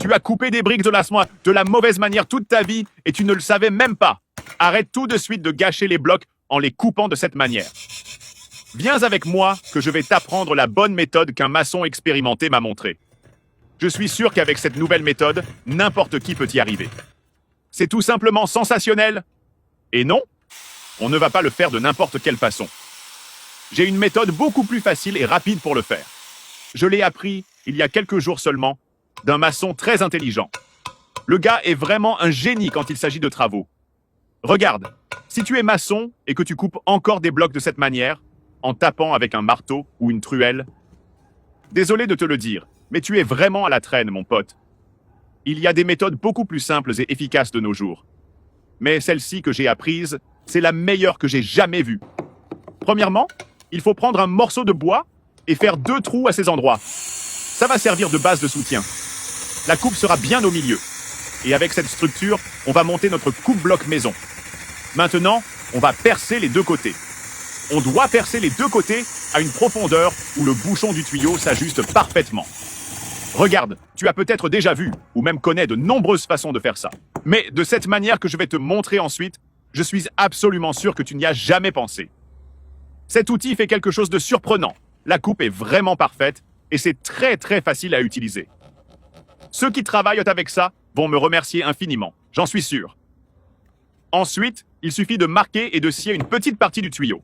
Tu as coupé des briques de la mauvaise manière toute ta vie et tu ne le savais même pas. Arrête tout de suite de gâcher les blocs en les coupant de cette manière. Viens avec moi que je vais t'apprendre la bonne méthode qu'un maçon expérimenté m'a montrée. Je suis sûr qu'avec cette nouvelle méthode, n'importe qui peut y arriver. C'est tout simplement sensationnel. Et non, on ne va pas le faire de n'importe quelle façon. J'ai une méthode beaucoup plus facile et rapide pour le faire. Je l'ai appris, il y a quelques jours seulement, d'un maçon très intelligent. Le gars est vraiment un génie quand il s'agit de travaux. Regarde, si tu es maçon et que tu coupes encore des blocs de cette manière, en tapant avec un marteau ou une truelle, désolé de te le dire, mais tu es vraiment à la traîne, mon pote. Il y a des méthodes beaucoup plus simples et efficaces de nos jours. Mais celle-ci que j'ai apprise, c'est la meilleure que j'ai jamais vue. Premièrement, il faut prendre un morceau de bois et faire 2 trous à ces endroits. Ça va servir de base de soutien. La coupe sera bien au milieu. Et avec cette structure, on va monter notre coupe-bloc maison. Maintenant, on va percer les 2 côtés. On doit percer les 2 côtés à une profondeur où le bouchon du tuyau s'ajuste parfaitement. Regarde, tu as peut-être déjà vu, ou même connais de nombreuses façons de faire ça. Mais de cette manière que je vais te montrer ensuite, je suis absolument sûr que tu n'y as jamais pensé. Cet outil fait quelque chose de surprenant. La coupe est vraiment parfaite et c'est très facile à utiliser. Ceux qui travaillent avec ça vont me remercier infiniment, j'en suis sûr. Ensuite, il suffit de marquer et de scier une petite partie du tuyau.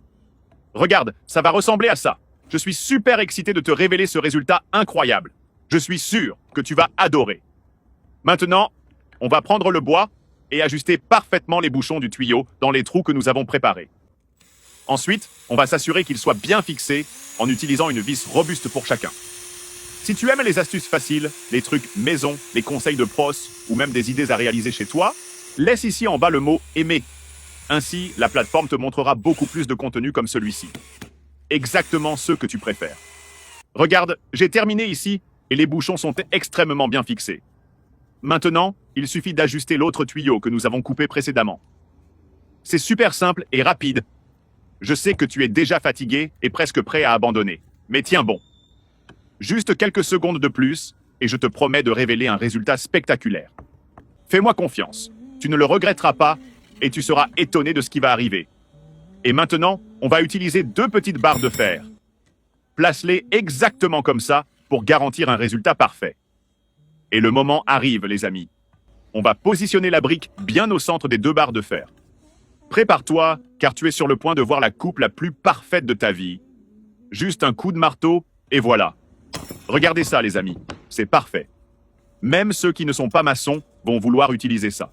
Regarde, ça va ressembler à ça. Je suis super excité de te révéler ce résultat incroyable. Je suis sûr que tu vas adorer. Maintenant, on va prendre le bois et ajuster parfaitement les bouchons du tuyau dans les trous que nous avons préparés. Ensuite, on va s'assurer qu'ils soient bien fixés en utilisant une vis robuste pour chacun. Si tu aimes les astuces faciles, les trucs maison, les conseils de pros ou même des idées à réaliser chez toi, laisse ici en bas le mot « aimer ». Ainsi, la plateforme te montrera beaucoup plus de contenu comme celui-ci. Exactement ceux que tu préfères. Regarde, j'ai terminé ici et les bouchons sont extrêmement bien fixés. Maintenant, il suffit d'ajuster l'autre tuyau que nous avons coupé précédemment. C'est super simple et rapide. Je sais que tu es déjà fatigué et presque prêt à abandonner. Mais tiens bon. Juste quelques secondes de plus et je te promets de révéler un résultat spectaculaire. Fais-moi confiance. Tu ne le regretteras pas et tu seras étonné de ce qui va arriver. Et maintenant, on va utiliser 2 petites barres de fer. Place-les exactement comme ça pour garantir un résultat parfait. Et le moment arrive, les amis. On va positionner la brique bien au centre des 2 barres de fer. Prépare-toi, car tu es sur le point de voir la coupe la plus parfaite de ta vie. Juste un coup de marteau, et voilà. Regardez ça, les amis. C'est parfait. Même ceux qui ne sont pas maçons vont vouloir utiliser ça.